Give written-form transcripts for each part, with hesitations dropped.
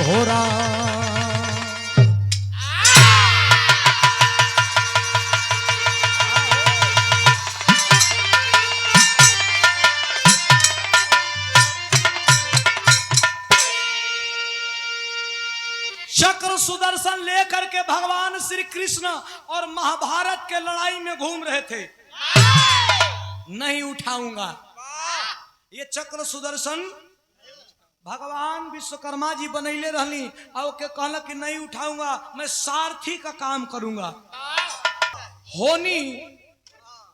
हो रहा। चक्र सुदर्शन लेकर के भगवान श्री कृष्ण और महाभारत के लड़ाई में घूम रहे थे। नहीं उठाऊंगा ये चक्र सुदर्शन भगवान विश्वकर्मा जी बनैले रहनी और के कहला कि नहीं उठाऊंगा, मैं सारथी का काम करूंगा। होनी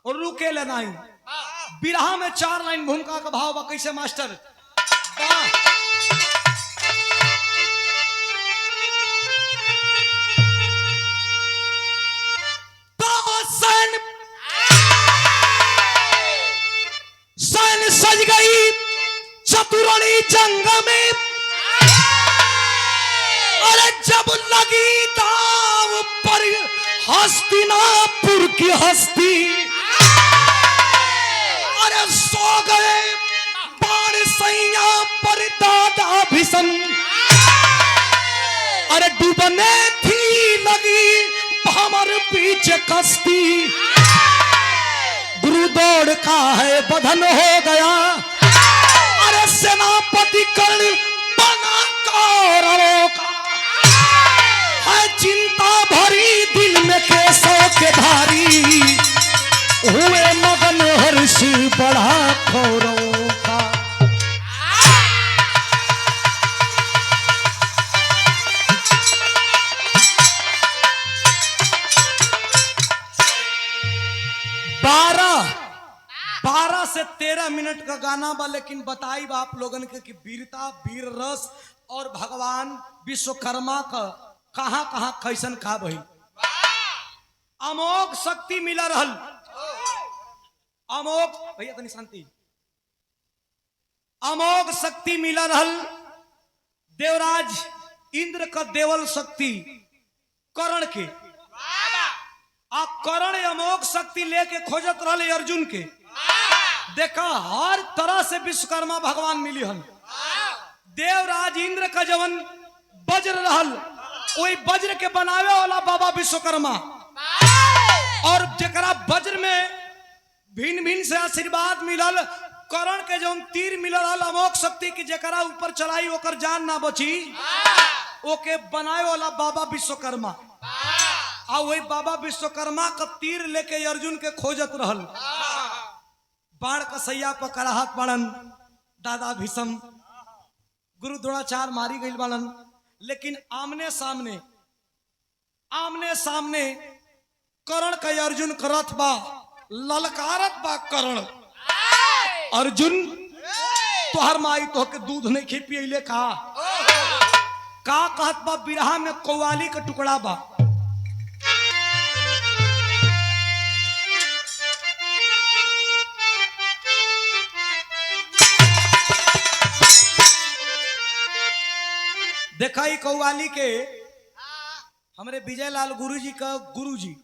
और रुके ले नहीं। बिरहा में 4 लाइन भूमिका का भाव बा कैसे मास्टर। सज गई चतुरणी जंग में, अरे जब लगी दाव पर हस्तिनापुर की हस्ती, अरे सो गए बाण सैया पर दादा भीषम, अरे डूबने थी लगी भंवर बीच कश्ती, गुरु दौड़ का है बधन हो गया, अरे सेनापति कर्ण बना कौरवों का, है चिंता भरी दिल में केसों के धारी, हुए मगन हर्ष बढ़ा कौरवों का। बारह से 13 मिनट का गाना बा, लेकिन बताई बा आप लोगन के कि वीरता वीर रस और भगवान विश्वकर्मा का कहां कहां कैसन खा बही। अमोघ शक्ति मिला रहल, अमोघ भैया तनी शांति, अमोघ शक्ति मिला रहल देवराज इंद्र का देवल शक्ति कर्ण के। आ कर्ण अमोघ शक्ति लेके खोजत रहले अर्जुन के। देखा हर तरह से विश्वकर्मा भगवान मिली हन। देवराज इंद्र का जवन वज्र रहल, वही वज्र के बनावे वाला बाबा विश्वकर्मा, और जकरा वज्र में भिन्न भिन्न से आशीर्वाद मिलल। कर्ण के जवन तीर मिलल अमोघ शक्ति की, जकरा ऊपर चलाई ओकर जान ना बची, ओके बनावे वाला बाबा विश्वकर्मा। आ वही बाबा विश्वकर्मा का तीर लेके अर्जुन के खोजत रहल। बाण का सैया पर कराहत बाड़न दादा भीषम, गुरु द्रोणाचार्य मारी गई बाड़न, लेकिन आमने सामने कर्ण का अर्जुन करत बा, ललकारत बा कर्ण। अर्जुन तोहर माई तो के दूध नहीं खी पियले का कहत बा। बिरहा में कौवाली का टुकड़ा बा। देखा ही कौवाली के हमारे विजय लाल गुरुजी का गुरुजी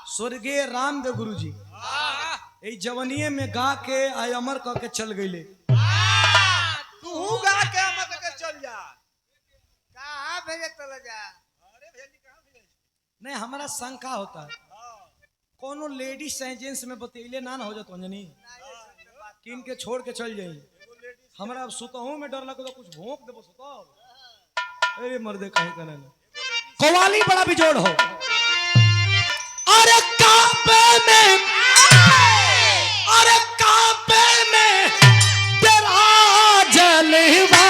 स्वर्गीय रामदेव गुरुजी जवनिये में गा के आय अमर कह के चल गईले। तू गा के अमर कह के चल जा, कहां भेजे चला जा। अरे भेजी कहां भेजे नहीं, हमारा शंका होता है कोनो लेडीज चाहे जेंट्स में बतेले ना हो जात अंजनी कि इनके छोड़ के चल जाई। हमरा सुतहू में डर लगो कुछ भोंक देबो सुतो। अरे मर्दे कहीं का नहीं। कव्वाली बड़ा बिजोड़ हो। अरे काबे में तेरा जलवा,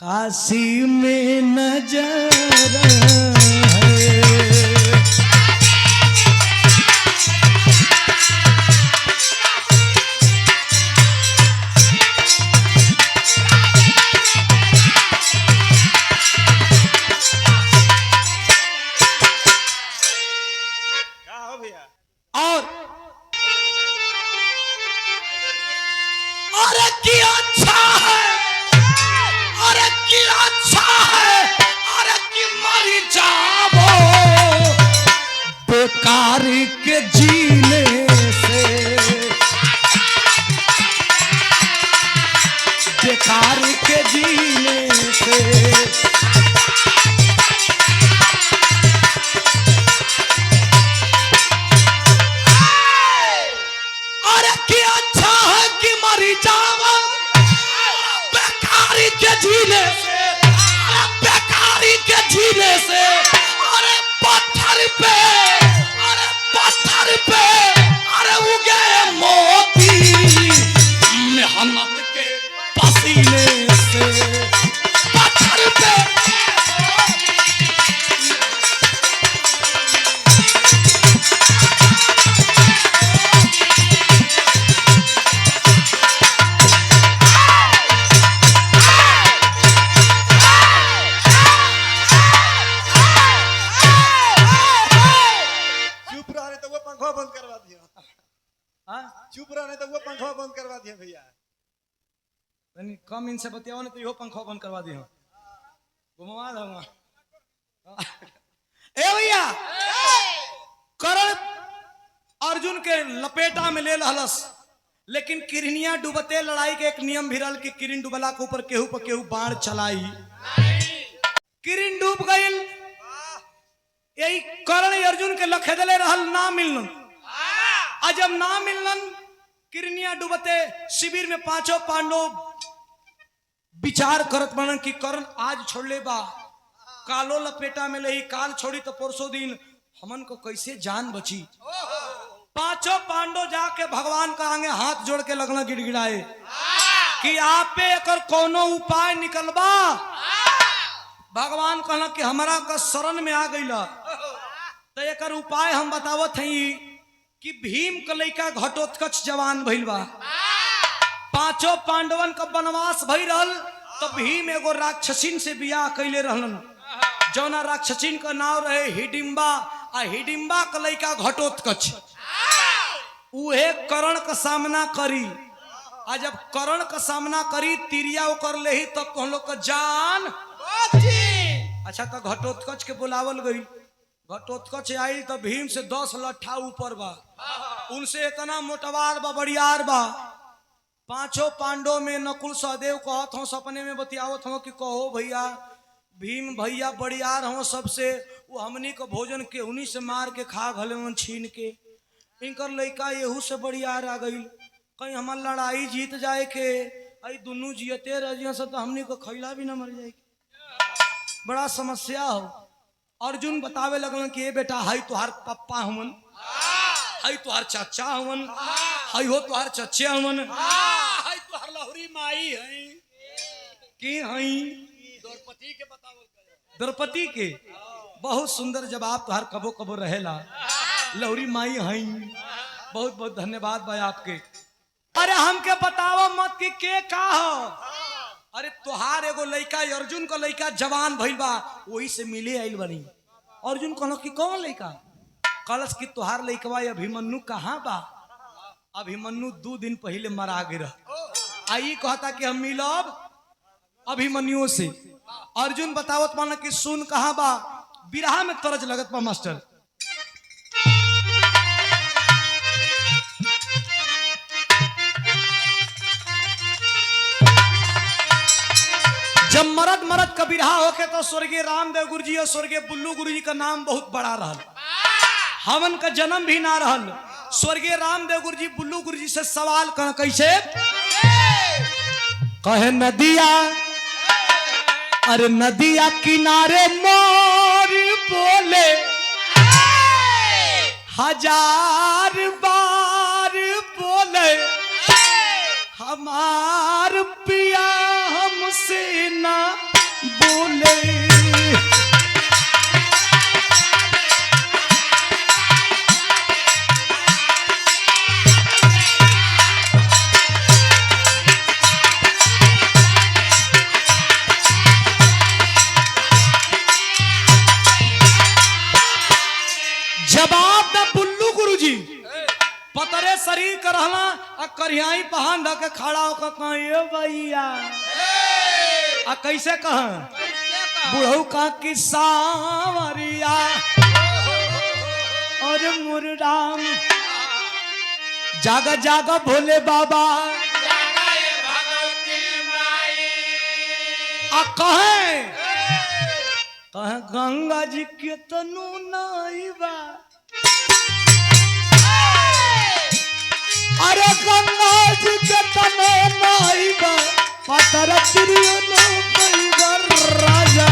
काशी में नजर है। कार के जीने से बेकार के जीने से। अरे क्या अच्छा है कि मरी जावा बेकारी के जीने से, अरे बेकारी के जीने से। अरे पत्थर पे, अरे पत्थर पे, अरे उगे मोती मेहनत के पसीने से। पत्थर पे चुप रहे तो वो पंखा बंद करवा दिया। हाँ? चुप रहे तो वो पंखा बंद करवा दिया भैया। तनी कम इनसे बतियाओ ना तो इहो पंखा बंद करवा दियो। घुमवा दूंगा। ए भैया, करण अर्जुन के लपेटा में ले लहलस, लेकिन किरनिया डूबते लड़ाई के एक नियम भी रहल कि किरिन डूबला के ऊपर केहू पर केहू बाण चलाई। किरिन डूब गईल, यही करण अर्जुन के लखेदले रहल ना मिलन। आ जब ना मिलन, किरनिया डूबते शिविर में पांचों पांडव विचार करत बनन कि करण आज छोड़ ले बा, कालो लपेटा में ले, काल छोड़ी तो परसों दिन हमन को कैसे जान बची। पांचों पांडव जाके भगवान का आगे हाथ जोड़ के लगना गिड़गिड़ाए कि आप पे एकर कोनो उपाय निकलबा। भगवान कहला कि हमारा का शरण में आ गईला तो एकर उपाय हम बतावत हई कि भीम का लइका घटोत्कच जवान भइल बा। पांचों पांडवन का वनवास भई रहल तो भीम एगो राक्षसीन से बियाह कैले रहलन, जौना राक्षसीन का नाम रहे हिडिंबा। आ हिडिंबा का लइका घटोत्कच। उहे करण का सामना करी। आ जब करण का सामना करी, तिरिया ओकर ले ही तब तो हम लोग का जान। अच्छा तो घटोत्कच के बुलावल गई। घटोत्कच आई तो भीम से 10 लट्ठा ऊपर बा, उनसे इतना मोटवार बा, बड़ियार बा। पांचों पांडव में नकुल सहदेव कहत हो, सपने में बतियावत हो कि कहो भैया भीम भैया बड़ियार हो सबसे, वो हमनी को भोजन के उन्हीं से मार के खा घले छीन के। इनकर लइका यहू से बड़ियार आ गई, कहीं हमार लड़ाई जीत जाए के, आई दोनों जियते रह से तो हमनी को खैला भी न मर जाए। बड़ा समस्या हो। अर्जुन बतावे लगलन कि ए बेटा, हाई तुहार पप्पा हमन, हाई तुहार चाचा हमन, हाई हो तुहार चचे हमन, हाई तुहार लहुरी माई है कि हई द्रौपदी के बतावल करे। द्रौपदी के बहुत सुंदर जवाब तुहार कबो कबो रहेला, लहुरी माई हई। बहुत बहुत धन्यवाद भाई आपके। अरे हमके बताओ मत कि के का हो। अरे तुहार एगो लइका अर्जुन का लइका जवान भइल बा, वही से मिले आइल बनी। अर्जुन कहलो कि कौन लइका? कलश की तुहार लइकवा अभिमन्यु कहाँ बा? अभिमन्यु 2 दिन पहले मरा गिरा। आई कहता कि हम मिलब अभिमन्यु से। अर्जुन बतावत माना कि सुन कहाँ बा? बिरहा में तरज लगत बा मास्टर। जब मरद मरद का बिरहा होके तो स्वर्गीय रामदेव गुरु जी और स्वर्गीय बुल्लू गुरु जी का नाम बहुत बड़ा रहल, हमन का जन्म भी ना रहल। स्वर्गीय रामदेव गुरु जी बुल्लू गुरु जी से सवाल कह कैसे कहे नदिया, अरे नदिया किनारे मोर बोले 1000 बार बोले, हमार पिया हमसे ना बोले। जवाब न बुल्लू गुरुजी पतरे शरीर कर रहला आ करियाई पहान ढ के खड़ा होकर कहा ये भैया आ कैसे कहा बुढ़ऊ का कि सावरिया और मुरराम जागा जागा भोले बाबा आ कहे कहे गंगा जी के तनु नाइबा अरे गंगा जी के तनु नाइबा पतर तिरियो न पैगर राजा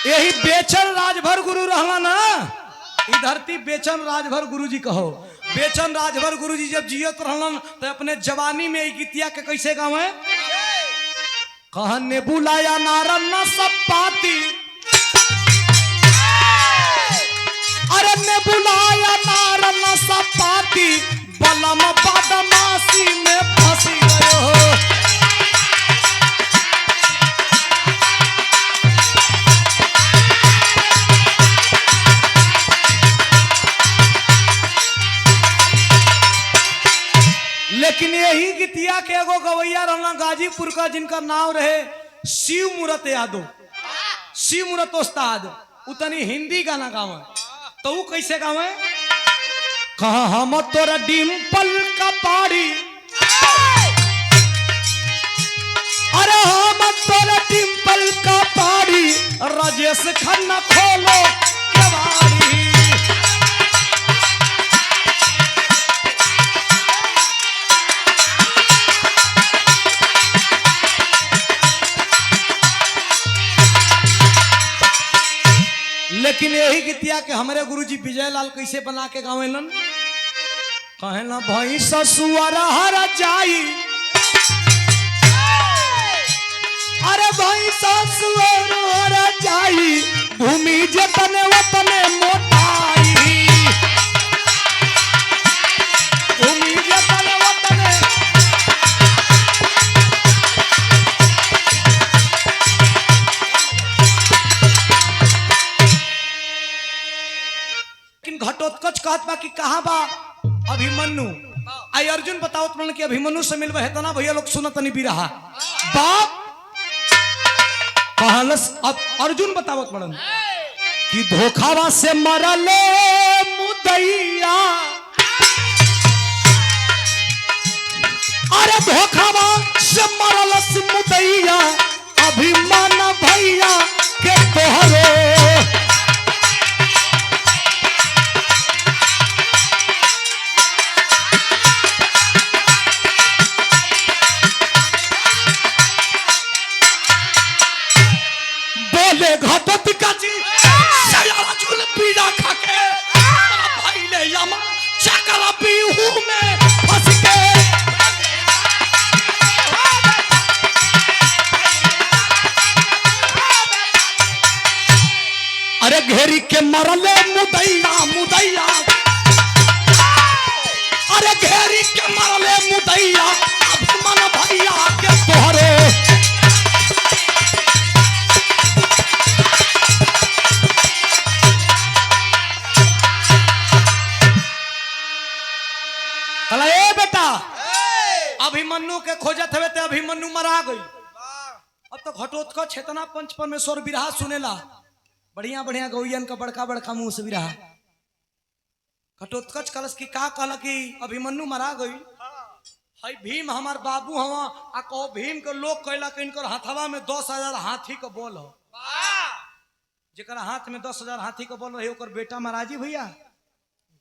यही बेचन राजभर गुरु रहला ना ई धरती बेचन राजभर गुरु जी कहो बेचन राजभर गुरु जी जब जियत रहलन तो अपने जवानी में ई गीतिया के कैसे गावे कहने बुलाया नारन न सब पाती अरे ने बुलाया नारन न सब पाती बलम बदमाशी में फंसी गए हो लेकिन यही गीतिया के एगो गवैया रहना गाजीपुर का जिनका नाम रहे शिव मूरत यादव शिव मूरत उस्ताद उतनी हिंदी गाना गावे तो वो कैसे गावे कहा हम तोरा डिम्पल का पारी अरे हम तोरा डिम्पल का पारी राजेश खन्ना खोलो केवाड़ी लेकिन यही गीतिया के हमारे गुरुजी विजय लाल कैसे बना के गावेलन कहना भाई ससुर हर जाई अरे भाई ससुर हर जाई भूमि जतने वतने मोटाई भूमि जतने वतने घटोत्कच कहत बा कि कहां बा अभिमन्यु आई अर्जुन बताओ तुमन कि अभिमन्यु से मिलबे है तना भैया लोग सुनत नहीं भी रहा बाप कहलस अब अर्जुन बतावत पड़न कि धोखावा से मरले मुदैया अरे धोखावा से मरलस मुदैया अभिमान भैया के तोहरे घटोत्कच अर्जुन पीड़ा खाके भाई ले यमा चकल बीहू में फंस के अरे घेरी के मरले मुदैया मुदैया अरे घेरी के मरले मुदैया अभिमान भैया के तोहरे बेटा अभिमन्यु के खोजत हवे ते अभिमन्यु मरा गई अब तो घटोत्कच चेतना पंच परमेश्वर विरहा सुनेला बढ़िया बढ़िया गौयन का बड़का बड़का मुंह से विरहा घटोत्कच कलश की का कहला कि अभिमन्यु मरा गई हई भीम हमार बाबू हवा आ कहो भीम के लोग कहला कि इनकर हाथवा में 10,000 हाथी के बोल हो जेकर हाथ में 10,000 हाथी के बोल रहे ओकर बेटा महाराजी भैया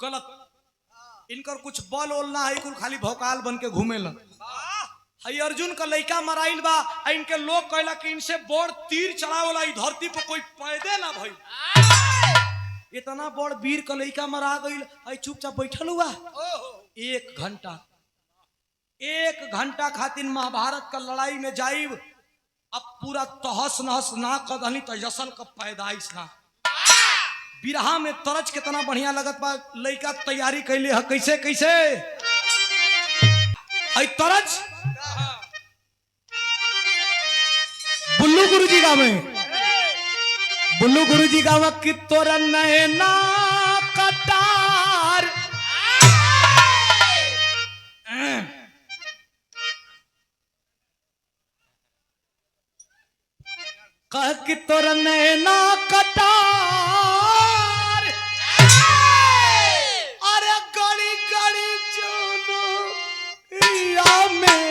गलत इनकर कुछ बल ओल ना है कुल खाली भौकाल बन के घूमे लन हई अर्जुन का लइका मराइल बा इनके लोग कहला कि इनसे बड़ तीर चलावला ई धरती पर कोई पैदे ना भई इतना बड़ वीर का लइका मरा गइल हई चुपचाप बैठल हुआ 1 घंटा खातिर महाभारत का लड़ाई में जाइब अब पूरा तहस नहस ना कदहनी तो जसन का पैदाइश ना बिरहा में तरज कितना बढ़िया लगत बा लइका तैयारी कैले है कैसे कैसे हई तरज बुल्लू गुरुजी गावे बुल्लू गुरुजी गावा कि तोरा नैना कटार कह कि तोर नैना कटार अरे गड़ी गड़ी चलो या में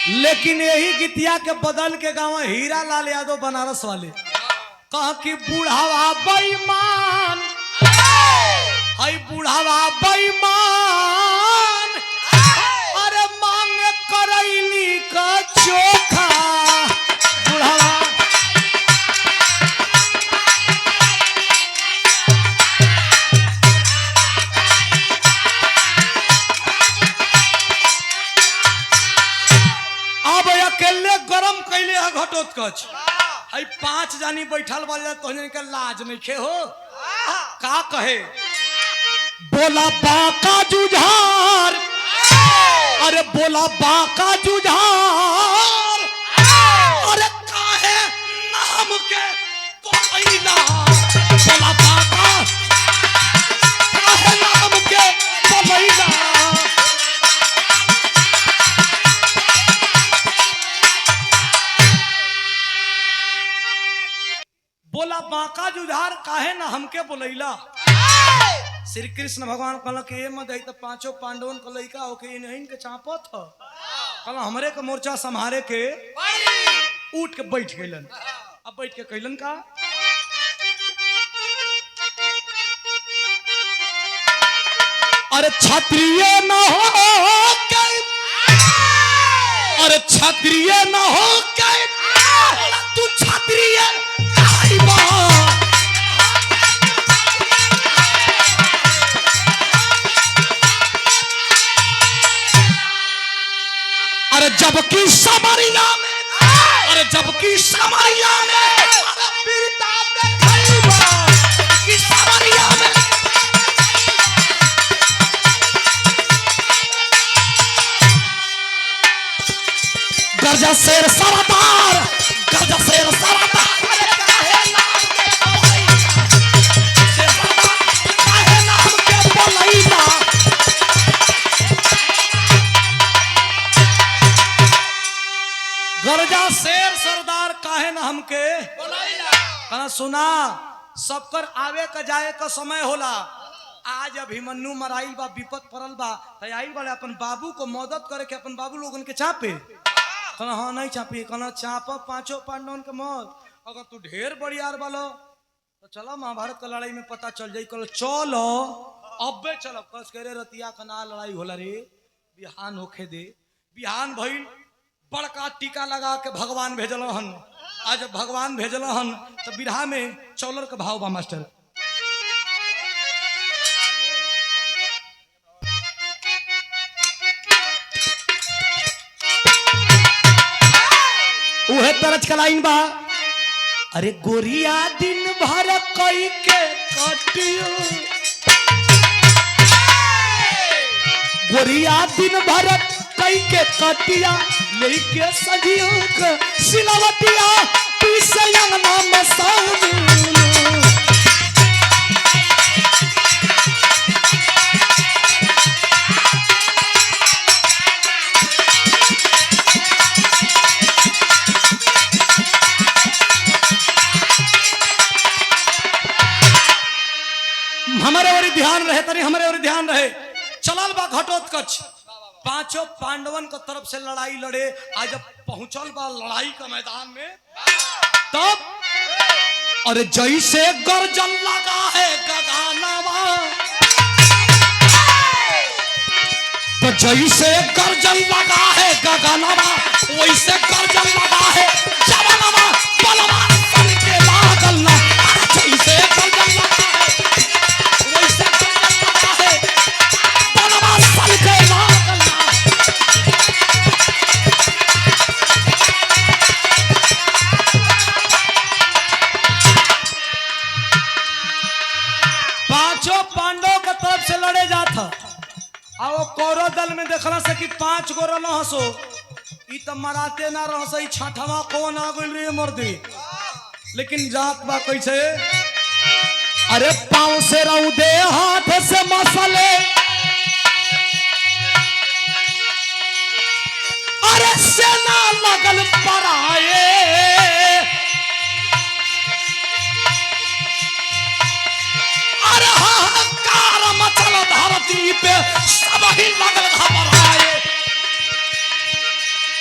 लेकिन यही गीतिया के बदल के गाँव हीरा लाल यादव बनारस वाले कह कि बूढ़ावा बेईमान हई बूढ़ावा बेईमान अरे मांग करैली का चोखा बूढ़ावा अब अकेले गरम कैले है घटोत्कच हई 5 जानी बैठल वाले तोहने के लाज नहीं खे हो का कहे बोला बाका जुझार अरे बोला बाका जुझार अरे काहे नाम के बोलैला बोला बाका काहे नाम के बोलैला बोला बाका जुझार काहे ना हमके बोलैला श्री कृष्ण भगवान कहल के ये मत तो 5 पांडवन का लड़का होके इन्हीं के चापत ह कहल हमरे के मोर्चा संभारे के उठ के बैठ गइलन अब बैठ के कहलन का अरे क्षत्रिय न हो के अरे क्षत्रिय न हो के तू क्षत्रिय अरे जबकि समरिया में अरे जबकि समरिया में पीता देखैबा कि समरिया में गरजा शेर सरदार गरजा शेर सरदार अरे काहे नाम के बोलैला शेर सरदार काहे नाम के बोलैला गरजा शेर सरदार काहे ना हमके कहना सुना सबकर आवे का जाए का समय होला आज अभिमन्यु मराइल बा विपत पड़ल बा तैयारी वाले अपन बाबू को मदद करे के अपन बाबू लोगन के चापे कहना हाँ नहीं चापी कहना चाप 5 पांडवन के मौत अगर तू ढेर बड़ियार वालो तो चलो महाभारत का लड़ाई में पता चल जाई कल चलो अबे चलो कस करे रतिया का ना लड़ाई होला रे बिहान होखे दे बिहान भइल बड़का टीका लगा के भगवान भेजल हन आज भगवान भेजल हन तो बिरहा में चौलर के भाव बा मास्टर उहे तरज का लाइन बा अरे गोरिया दिन भर कई के कटियो गोरिया दिन भर कई के कटिया लेके सजियो के सिलवटिया पीसे अंगना में सौनी हमारे और ध्यान रहे तनी हमारे और ध्यान रहे चलल बा घटोत्कच 5 पांडवन के तरफ से लड़ाई लड़े आज जब पहुंचल बा लड़ाई का मैदान में तब अरे जैसे गर्जन लगा है गगनवा तो जैसे गर्जन लगा है गगनवा वैसे गर्जन लगा है जवानवा बलवा सन के लागल ना जैसे गर्जन लगा है वैसे गर्जन लगा है बलवा सन के लागल ना 5 पांडव के तरफ से लड़े जात आ वो कौरव दल में देखला से कि 5 गो रह हसो ई त मराते ना रह सही छठवा कौन आ गइल रे मर्दे लेकिन जात बा कैसे अरे पांव से रौदे हाथ से मसले अरे सेना लगल पराए अरे हाहाकार मचल धरती पे सब ही लगल घबराए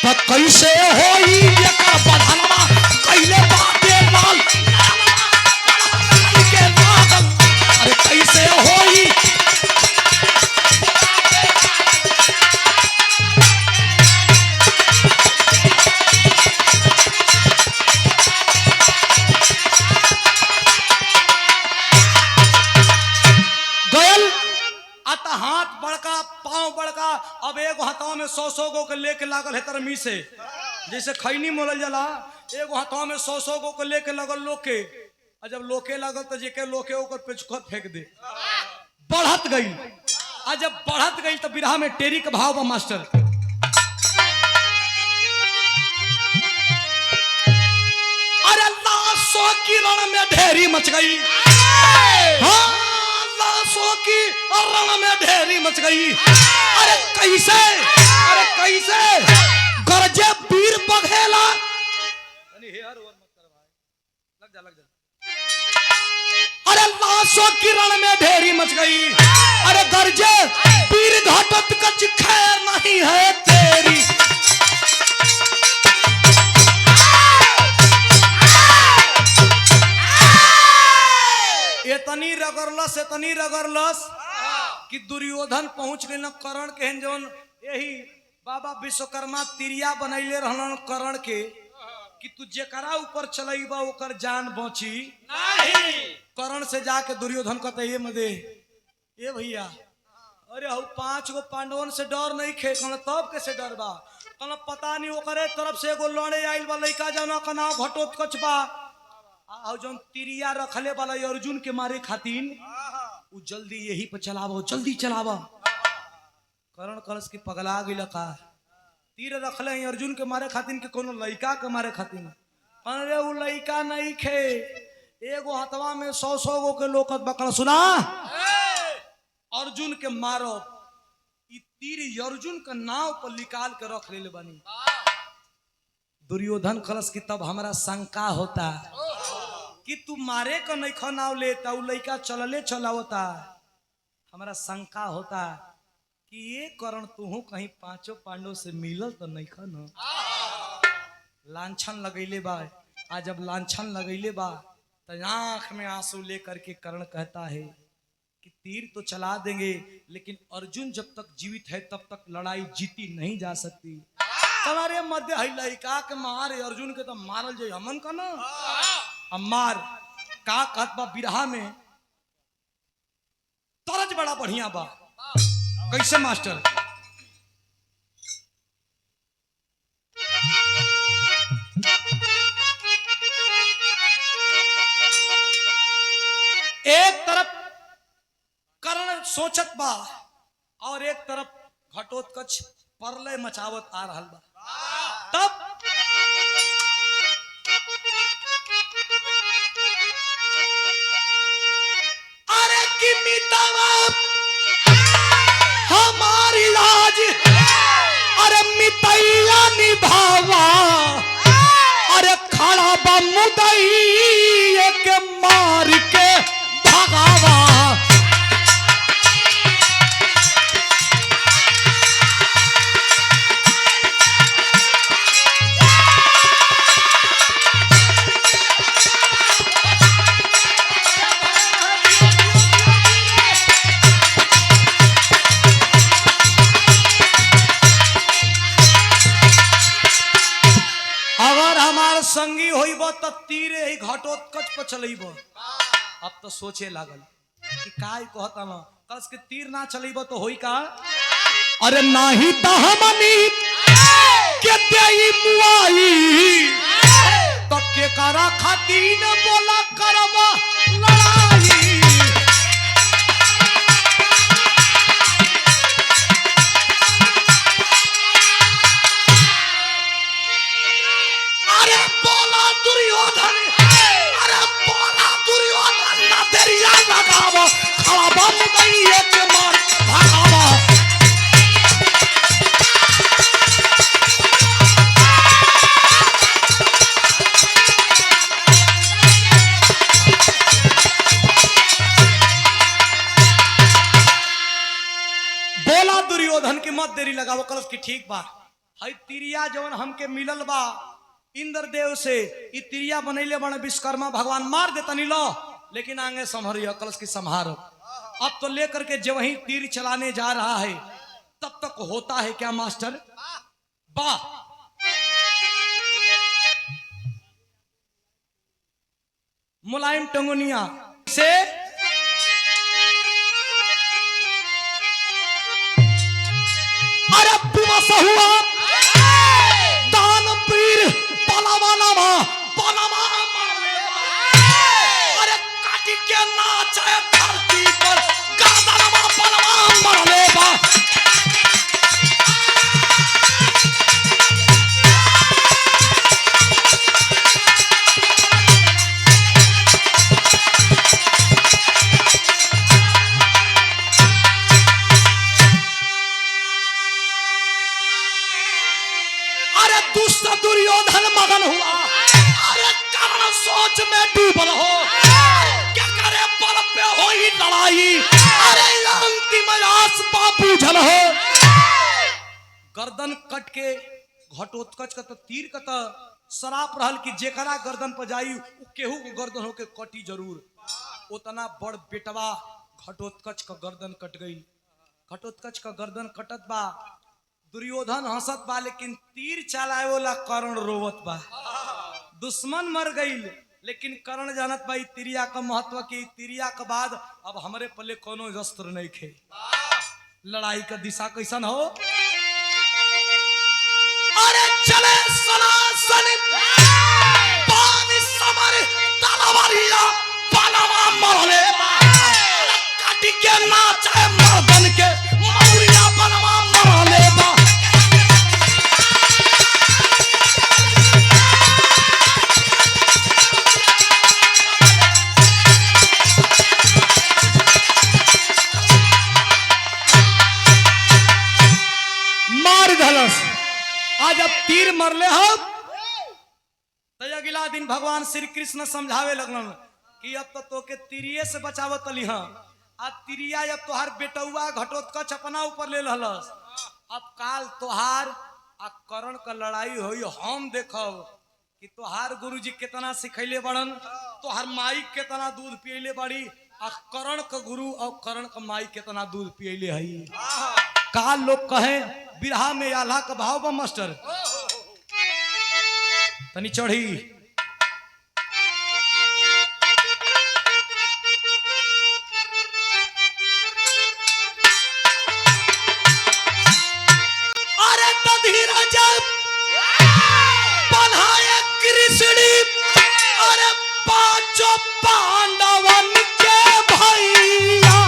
तो कैसे होई एकर बधनवा कैले बाटे लाल के लागल अरे कैसे होई हाथ बड़का पांव बड़का अब एक हाथों में 100 गो के लेके लागल है तरमी से जैसे खैनी मोलल जला एगो हाथों में 100 गो के लेके लगल लोके और जब लोके लगल तो जेके लोके ओकर पेचुखत फेंक दे बढ़त गई और जब बढ़त गई तो बिरहा में टेरी के भाव बा मास्टर अरे लाशों की रण में ढेरी मच गई हाँ की रण में ढेरी मच गई अरे कैसे गरजे पीर बघेला लग जा अरे लाशों की रण में ढेरी मच गई अरे गरजे पीर घाटत कच खैर नहीं है तेरी इतनी रगरलस कि दुर्योधन पहुंच गए न कर्ण के जौन यही बाबा विश्वकर्मा तिरिया बनैले रहलन कर्ण के कि तू जेकरा ऊपर चलैबा ओकर जान बची नहीं कर्ण से जाके दुर्योधन कहते ये मदे ये भैया अरे हऊ 5 गो पांडवन से डर नहीं खे कहना तब कैसे डर बा कहना पता नहीं ओकरे तरफ से एगो लड़े आइल बा लइका जौन का नाम घटोत्कच बा आ जौन तिरिया रखले वाला अर्जुन के मारे खातिन उ जल्दी यही पे चलावो जल्दी चलावो करण कलश की पगला गइल का तीर रखले अर्जुन के मारे खातिन के कोनो लइका के मारे खातिन अरे उ लइका नहीं खे एगो हथवा में 100 गो के लोकत बकल सुना अर्जुन के मारो ई तीर अर्जुन का नाव पर निकाल के रख ले बानी दुर्योधन कलश की तब हमरा शंका होता कि तू मारे का नहीं खनाव लेता उ लइका चलले चलावता हमारा शंका होता कि ये करण तू कहीं 5 पांडव से मिलल तो नहीं खन लांछन लगैले बा आज जब लांछन लगैले बा तो आंख में आंसू लेकर के कर्ण कहता है कि तीर तो चला देंगे लेकिन अर्जुन जब तक जीवित है तब तक लड़ाई जीती नहीं जा सकती तुम्हारे मध्य है लइका के मारे अर्जुन के तो मारल जाए हमन का ना अम्मार का कहत बा बिरहा में तरज बड़ा बढ़िया बा कैसे मास्टर एक तरफ कर्ण सोचत बा और एक तरफ घटोत्कच परलय मचावत आ रहल बा तब हमारी लाज अरे मितैया निभावा अरे खड़ा बा मुदैया के मार के भगावा संगी होइब त तीरे ही घटोत्कच पर चलैब अब तो सोचे लागल कि काय कहता ना कस के तीर ना चलैब तो होई का अरे नाही त हमनी के देई मुआई तो के करा खातिर बोला करबा लड़ाई भगावा खड़ा बम गई एक मार भगावा बोला दुर्योधन की मत देरी लगावो कलश की ठीक बा हई तिरिया जवन हमके मिलल बा इंद्रदेव से ई तिरिया बनैले बने विश्वकर्मा भगवान मार देता नी लो लेकिन आगे संभरियो कलश की संहारो अब तो लेकर के जब वही तीर चलाने जा रहा है तब तक होता है क्या मास्टर वाह मुलायम टंगुनिया से अरे विवश हुआ दानवीर पलवानामा पलवा अरे काटी के नाचे धरती पर गर्दनमा पलवा मरले बा दुर्योधन मगन हुआ अरे कर्ण सोच में डूबल हो क्या करे बल पे हो ही लड़ाई अरे अंतिम आस बाबू झल हो गर्दन कट के घटोत्कच का तीर का शराप रहल कि जेकरा गर्दन पर जाई केहू को गर्दन होके कटी जरूर उतना बड़ बेटवा घटोत्कच का गर्दन कट गई घटोत्कच का गर्दन कटत बा दुर्योधन हंसत बा लेकिन तीर चलाए वाला कर्ण रोवत बा दुश्मन मर गई लेकिन कर्ण जानत बा तिरिया का महत्व की तिरिया के बाद अब हमरे पल्ले कोनो अस्त्र नहीं खे लड़ाई का दिशा कैसन हो अरे चले सनासन पानी समर तलवारिया पलवा मरले काटी के नाचे मर्दन के मौरिया पलवा मरले बा आज अब तीर मरले हो तो अगला दिन भगवान श्री कृष्ण समझावे लगलन कि अब तो तोके तीरिये से बचावत तली हां आ तिरिया अब तोहार बेटौआ घटोत्कच अपना ऊपर ले लहलस अब काल तोहार आ कर्ण का लड़ाई होई हम देखब कि तोहार गुरुजी कितना सिखैले बड़न तोहार माई कितना दूध पियले बड़ी आ कर्ण का गुरु और कर्ण का माई कितना दूध पियले हई काल लोग कहे बिरहा में आल्हा का भाव बा मास्टर तनी चढ़ी अरे धीरज बन्हाए कृष्ण अरे पांचों पांडवन के भैया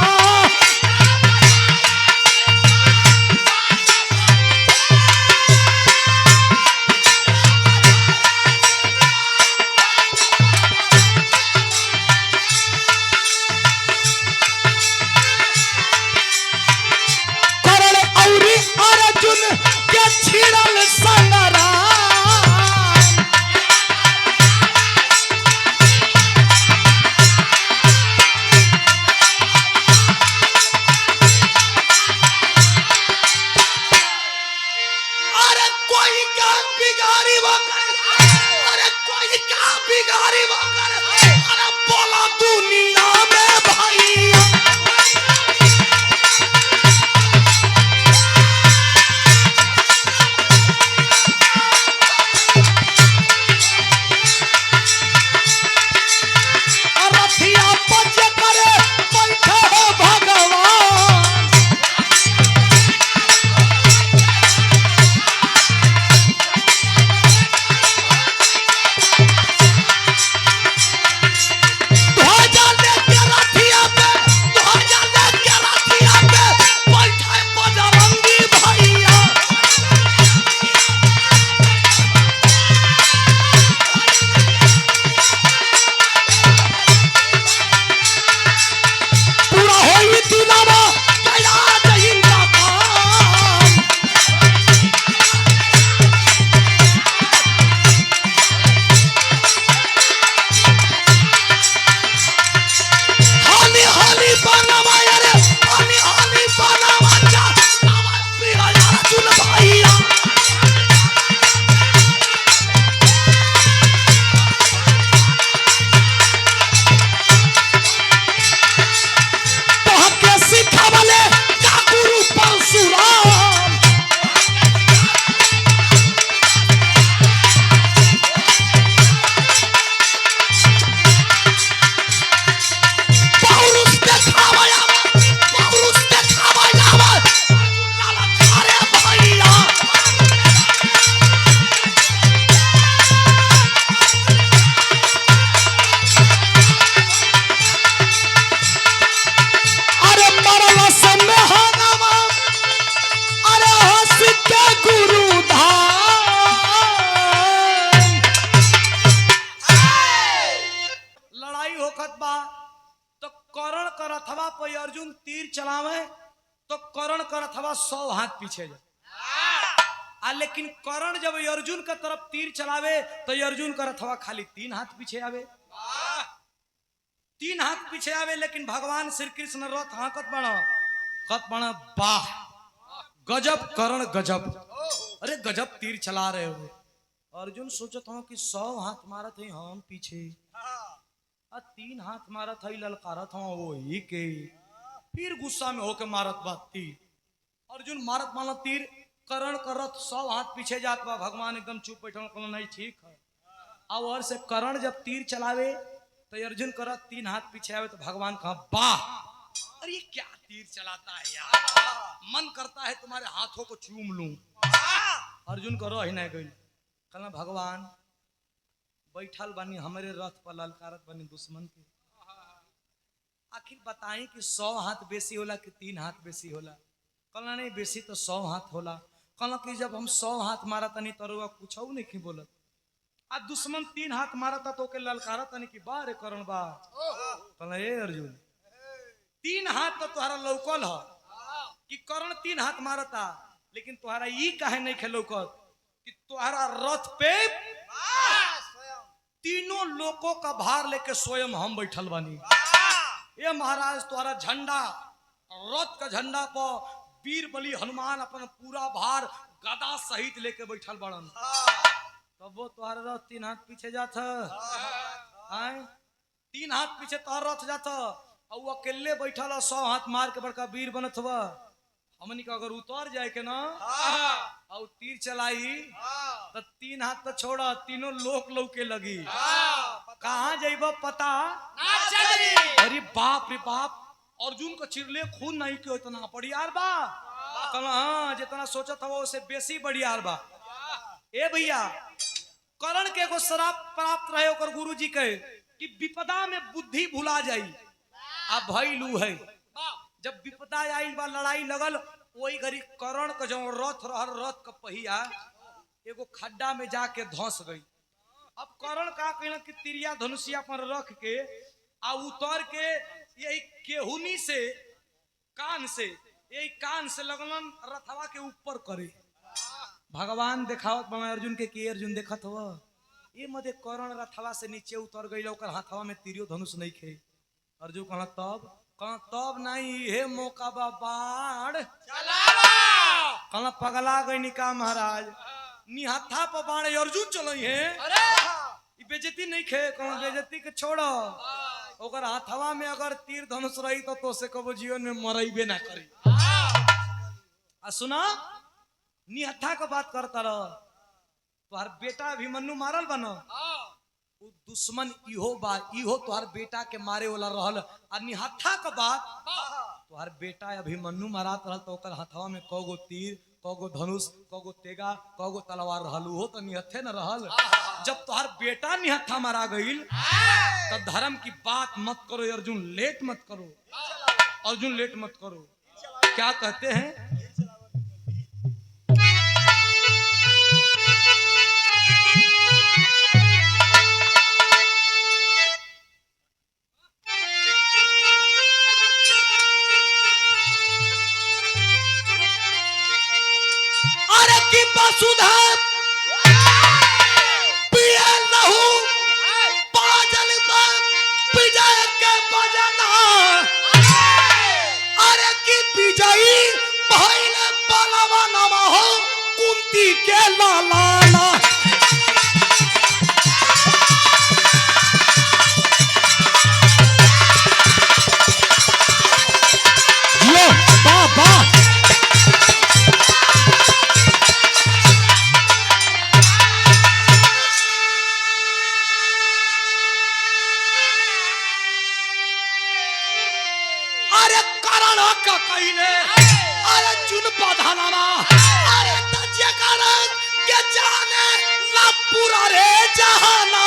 बखत बा तो कर्ण का रथवा पर अर्जुन तीर चलावे तो कर्ण का रथवा 100 हाथ पीछे जाए। लेकिन कर्ण जब अर्जुन का तरफ तीर चलावे तो अर्जुन का रथवा खाली 3 हाथ पीछे आवे। 3 हाथ पीछे आवे, लेकिन भगवान श्री कृष्ण रथ हाकत बड़ा वाह गजब कर्ण गजब, अरे गजब तीर चला रहे हो। अर्जुन सोचत हूं कि 100 हाथ मारत है हम पीछे, 3 हाथ मारत है ललकारत हूं वही के, फिर गुस्सा में होके मारत बा तीर। अर्जुन मारत मानो तीर, कर्ण का रथ 100 हाथ पीछे जात बा। भगवान एकदम चुप बैठल, कहल नहीं ठीक है। और से कर्ण जब तीर चलावे तो अर्जुन का रथ 3 हाथ पीछे आवे तो भगवान कहा वाह, अरे ये क्या तीर चलाता है यार, मन करता है तुम्हारे हाथों को चूम लूं। अर्जुन को रह नहीं गई, कहना भगवान बैठल बनी हमारे रथ पर ललकारत बनी दुश्मन के, आखिर बताई कि 100 हाथ बेसी होला कि 3 हाथ बेसी होला। कहना नहीं बेसी तो 100 हाथ होला। कहना कि जब हम 100 हाथ मारा तनी तरुआ कुछ नहीं की बोलत, अब दुश्मन 3 हाथ मारा था तो के ललकारा तनी की बारे करण बा। कहना ए अर्जुन 3 हाथ तो तुम्हारा लौकल है कि कर्ण 3 हाथ मारता, लेकिन तुम्हारा ये काहे नहीं खे लौकत कि तुम्हारा रथ पे तीनों लोगों का भार लेके स्वयं हम बैठल बानी। ये महाराज तुम्हारा झंडा, रथ का झंडा पर वीर बलि हनुमान अपन पूरा भार गदा सहित लेके बैठल बड़न, तब वो तुम्हारा रथ 3 हाथ पीछे जाता है, 3 हाथ पीछे तुम्हारा रथ जाता और वो अकेले बैठल 100 हाथ मार के बड़का वीर बनत हुआ। हमनी का अगर उतर जाए के ना और तीर चलाई तो 3 हाथ तो छोड़ा, तीनों लोक लौके लगी, कहाँ जाइब पता ना चली। अरे बाप रे बाप, अर्जुन को चिरले खून नहीं क्यों, इतना बढ़ियार बा। कहला हाँ जितना सोचा था वो उससे बेसी बढ़ियार बा। ए भैया कर्ण के एगो श्राप प्राप्त रहे ओकर गुरु जी के कि विपदा में बुद्धि भुला जाई। अब भइलू है जब विपदा आई बा, लड़ाई लगल, वही घड़ी कर्ण का जो रथ रहल, रथ का पहिया एगो खड्डा में जाके धंस गई। अब कर्ण का कहना कि तिरिया धनुषिया पर रख के आ उतर के यही केहुनी से कान से लगलन रथवा के ऊपर करे। भगवान देखावत बा अर्जुन के कि अर्जुन देखत हो ये मधे कर्ण रथवा से नीचे उतर गई, ओकर हाथवा में तिरियो धनुष नहीं खे। अर्जुन कहला तब नहीं हे मौका बा बाण कहला पगला गई निका महाराज, निहत्था पर बाण अर्जुन चलो है बेजती नहीं खे। कहला बेजती के छोड़ो, ओकर हाथवा में अगर तीर धनुष रही तो से कबो जीवन में मरइबे ना करी। सुना निहत्था का बात करता रह, तुहार बेटा अभिमन्यु मारल बनो, दुश्मन इहो बा, इहो तुहार बेटा के मारे वाला रहल। आ निहत्था का बात, तुहार बेटा अभिमन्यु मारत रहल तो ओकर हथवा में कगो तीर, कगो धनुष, कगो तेगा, कगो तलवार रहल, उहो तो निहत्थे न रहल। जब तुहार बेटा निहत्था मारा गईल तब धर्म की बात मत करो अर्जुन, लेट मत करो अर्जुन, लेट मत करो। क्या कहते हैं कि वसुधा पिए लहू बाजल विजय के बजना, अरे कि विजयी भइल बलवानमा हो कुंती के लालाना। लो बाबा कहिले, अरे चुन पधानावा, अरे तजे कारण के जाने ना पूरा रे जहाना।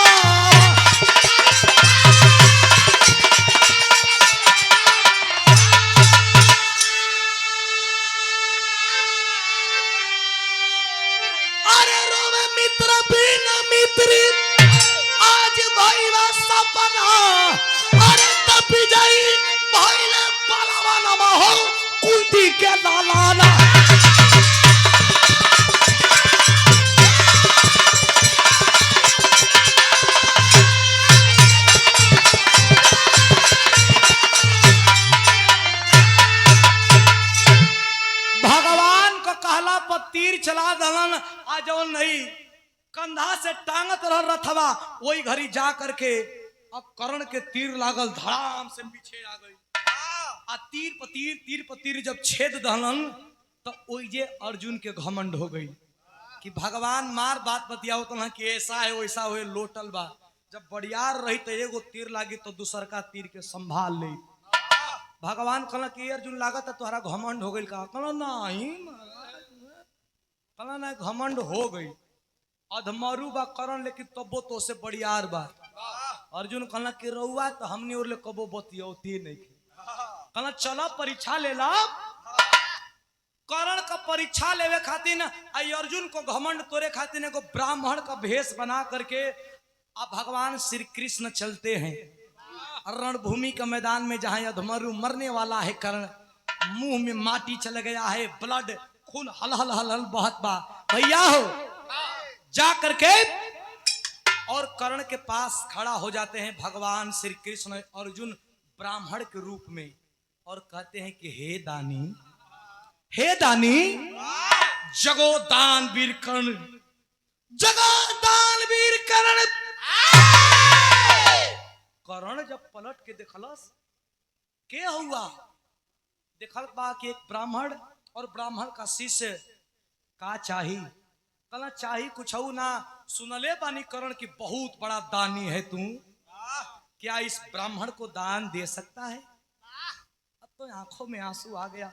अरे रोवे मित्र बिन मित्री आज भइला सपना, चला दलन आ जवन नहीं कंधा से टांगत रह रथवा वही घड़ी जा करके अब कर्ण के तीर लागल धड़ाम से पीछे आ गई आ तीर पर तीर जब छेद दहलन तो वही जे अर्जुन के घमंड हो गई कि भगवान मार बात बतियाओ तो कि ऐसा है वैसा हो लोटल बा जब बड़ियार रही तो एगो तीर लागी तो दूसर का तीर के संभाल ले भगवान कहला कि अर्जुन लागत है तुम्हारा घमंड हो गई का कहला नहीं कहला ना घमंड हो गई अधमरू बा करण लेकिन तबो तो से बड़ियार बा अर्जुन कहला कि रउआ तो हमने और ले कबो बतियौती नहीं कहला चला परीक्षा ले ला करण का परीक्षा लेवे खातिर आई अर्जुन को घमंड तोरे खातिर एगो ब्राह्मण का भेष बना करके अब भगवान श्री कृष्ण चलते हैं रणभूमि का मैदान में जहां अधमरु मरने वाला है कर्ण मुंह में माटी चल गया है ब्लड खून हल हल हल हल बहत बा भैया हो जा करके और कर्ण के पास खड़ा हो जाते हैं भगवान श्री कृष्ण अर्जुन ब्राह्मण के रूप में और कहते हैं कि हे दानी जगो दान वीर कर्ण जगो दान वीर कर्ण कर्ण जब पलट के देखलस के हुआ देखल बा कि एक ब्राह्मण और ब्राह्मण का शिष्य का चाही कहला चाही कुछ ना सुनले बानी कर्ण की बहुत बड़ा दानी है तू क्या इस ब्राह्मण को दान दे सकता है अब तो आंखों में आंसू आ गया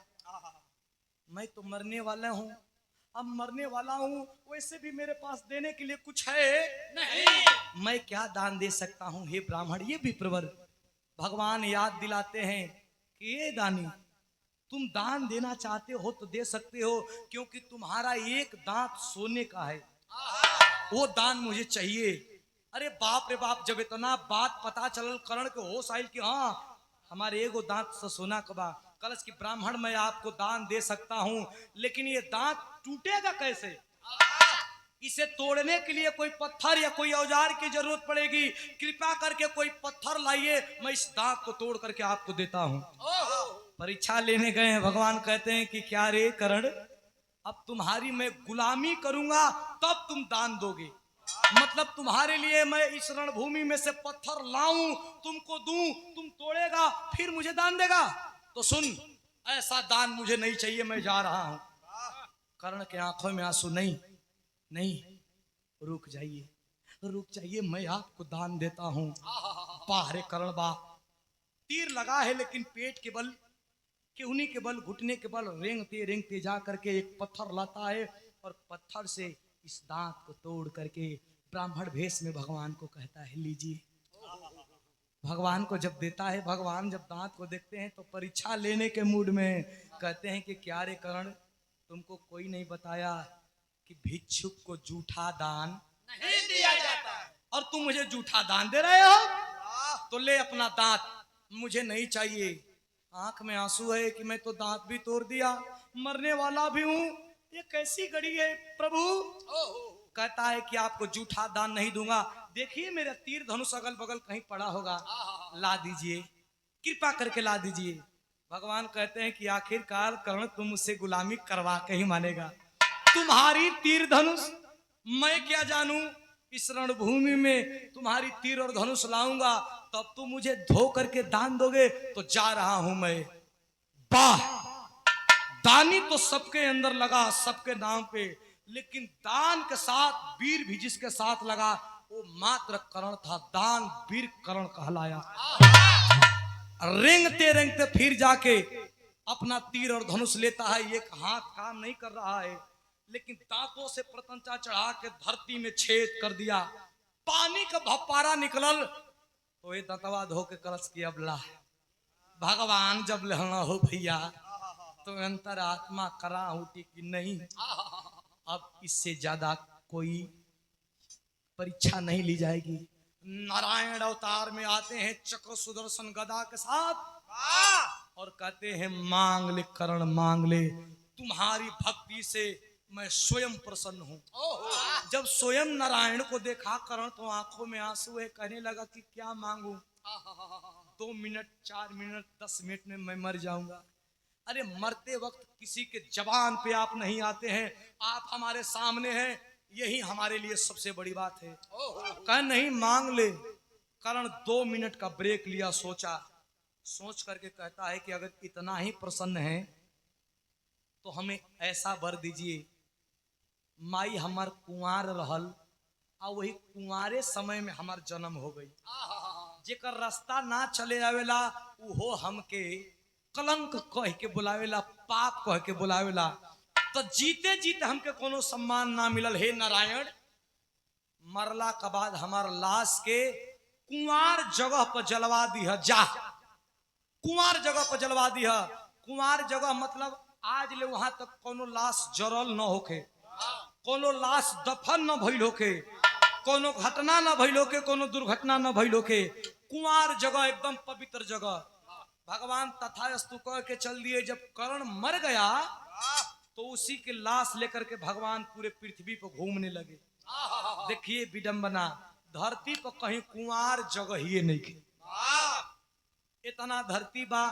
मैं तो मरने वाला हूँ अब मरने वाला हूँ वैसे भी मेरे पास देने के लिए कुछ है नहीं मैं क्या दान दे सकता हूँ हे ब्राह्मण ये भी प्रवर भगवान याद दिलाते हैं कि ये दानी तुम दान देना चाहते हो तो दे सकते हो क्योंकि तुम्हारा एक दांत सोने का है वो दान मुझे चाहिए अरे बाप रे बाप जब इतना बात पता चलल कर्ण के होश आइल कि हाँ हमारे एगो दांत से सोना कबा कलश की ब्राह्मण मैं आपको दान दे सकता हूं लेकिन ये दांत टूटेगा कैसे इसे तोड़ने के लिए कोई पत्थर या कोई औजार की जरूरत पड़ेगी कृपा करके कोई पत्थर लाइए मैं इस दांत को तोड़ करके आपको देता हूं परीक्षा लेने गए हैं भगवान कहते हैं कि क्या रे कर्ण अब तुम्हारी मैं गुलामी करूंगा तब तुम दान दोगे मतलब तुम्हारे लिए मैं इस रणभूमि में से पत्थर लाऊं तुमको दूं तुम तोड़ेगा फिर मुझे दान देगा तो सुन ऐसा दान मुझे नहीं चाहिए मैं जा रहा हूं कर्ण के आंखों में आंसू नहीं रुक जाइए मैं आपको दान देता हूं बाहरे कर्ण बा तीर लगा है लेकिन पेट के बल केहूनी के बल घुटने के बल रेंगते जा करके एक पत्थर लाता है और पत्थर से इस दांत को तोड़ करके ब्राह्मण भेष में भगवान को कहता है लीजिए भगवान को जब देता है भगवान जब दांत को देखते हैं तो परीक्षा लेने के मूड में कहते हैं कि क्या रे कर्ण तुमको कोई नहीं बताया कि भिक्षुक को झूठा दान नहीं दिया जाता और तुम मुझे झूठा दान दे रहे हो तो ले अपना दांत मुझे नहीं चाहिए आंख में आंसू है कि मैं तो दांत भी तोड़ दिया मरने वाला भी हूं ये कैसी घड़ी है प्रभु कहता है कि आपको झूठा दान नहीं दूंगा देखिए मेरा तीर धनुष अगल बगल कहीं पड़ा होगा ला दीजिए कृपा करके ला दीजिए भगवान कहते हैं कि आखिरकार कर्ण तुम मुझसे गुलामी करवा के ही मानेगा तुम्हारी तीर धनुष मैं क्या जानूं इस रणभूमि में तुम्हारी तीर और धनुष लाऊंगा तब तुम मुझे धो करके दान दोगे तो जा रहा हूं मैं वाह दानी तो सबके अंदर लगा सबके नाम पे लेकिन दान के साथ वीर भी जिसके साथ लगा वो मात्र कर्ण था दान वीर कर्ण कहलाया रेंगते फिर जाके अपना तीर और धनुष लेता है एक हाथ काम नहीं कर रहा है लेकिन दांतों से प्रतंचा चढ़ा के धरती में छेद कर दिया पानी का भपारा निकलल तो ये दंतवा धो के कलश की अबला भगवान जब लहना हो भैया तो अंतरात्मा करा उठी कि नहीं अब इससे ज्यादा कोई परीक्षा नहीं ली जाएगी नारायण अवतार में आते हैं चक्र सुदर्शन गदा के साथ और कहते हैं मांग ले कर्ण मांग ले तुम्हारी भक्ति से मैं स्वयं प्रसन्न हूं जब स्वयं नारायण को देखा कर्ण तो आंखों में आंसू है कहने लगा कि क्या मांगू 2 मिनट 4 मिनट 10 मिनट में मैं मर जाऊंगा अरे मरते वक्त किसी के जबान पे आप नहीं आते हैं, आप हमारे सामने हैं, यही हमारे लिए सबसे बड़ी बात है। कह नहीं मांग ले। करण 2 मिनट का ब्रेक लिया, सोचा, सोच करके कहता है कि अगर इतना ही प्रसन्न है तो हमें ऐसा वर दीजिए, माई हमार कुंवार रहल और वही कुंवारे समय में हमार जन्म हो गई। जेकर रास्ता ना चले आवेला वो हमके कलंक कह के बुलावेला, पाप कह के बुलावेला। तो जीते जीते हमके कोनो सम्मान ना मिलल। हे नारायण, मरला के बाद हमार लाश के कुंवार जगह पर जलवा दिया। जा कुंवार जगह पर जलवा दिया। कुंवार जगह मतलब आज ले वहां तक कोनो लाश जरल न होके, कोनो लाश दफन न भइल होके, कोनो घटना न भइल होके, कोनो दुर्घटना न भइल होके। कुंवार जगह एकदम पवित्र जगह। भगवान तथास्तु कह के चल दिए। जब कर्ण मर गया तो उसी के लाश लेकर के भगवान पूरे पृथ्वी पर घूमने लगे। देखिए विडंबना, धरती पर कहीं कुंवार जगह ही नहीं के। इतना धरती बा,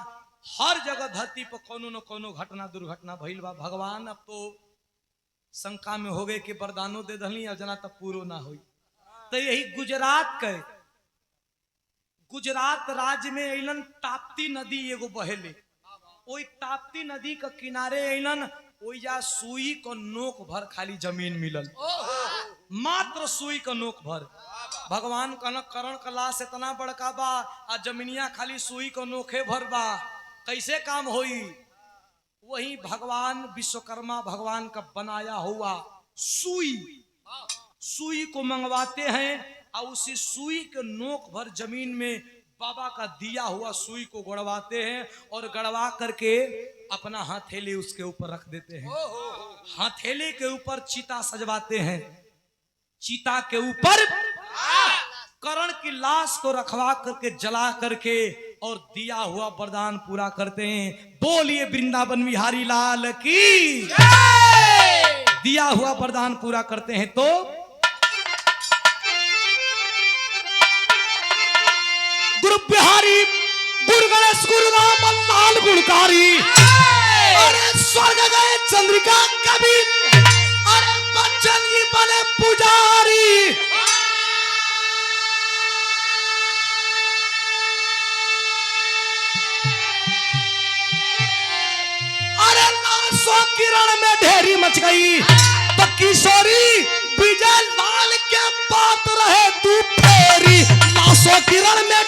हर जगह धरती पर कोनो न कोनो घटना दुर्घटना भइल बा। भगवान अब तो शंका में हो गए कि वरदानो दे दहली और जना तक पूरो ना हुई। तो यही गुजरात राज्य में अलन ताप्ती नदी एगो बहेले। ओई ताप्ती नदी के किनारे अलन, ओइजा सुई को नोक भर खाली जमीन मिलल, मात्र सुई का नोक भर। भगवान कहना करण का लाश इतना बड़का बा आ जमीनिया खाली सुई को नोखे भर बा, कैसे काम होई। वही भगवान विश्वकर्मा भगवान का बनाया हुआ सुई को मंगवाते हैं और उसी सुई के नोक भर जमीन में बाबा का दिया हुआ सुई को गड़वाते हैं और गड़वा करके अपना हथेली उसके ऊपर रख देते हैं। हथेली के ऊपर चीता सजवाते हैं। चीता के ऊपर कर्ण की लाश को रखवा करके जला करके और दिया हुआ वरदान पूरा करते हैं। बोलिए वृंदावन बिहारी लाल की। दिया हुआ वरदान पूरा करते हैं तो गुरु बिहारी गुरु गणेश गुरु राम लाल गुणकारी। अरे स्वर्ग गए चंद्रिका कवि, अरे बच्चन जी बने पुजारी। अरे लाशों किरण में ढेरी मच गई, तो किशोरी विजय लाल के बात रहे तू फेरी। लाशों किरण में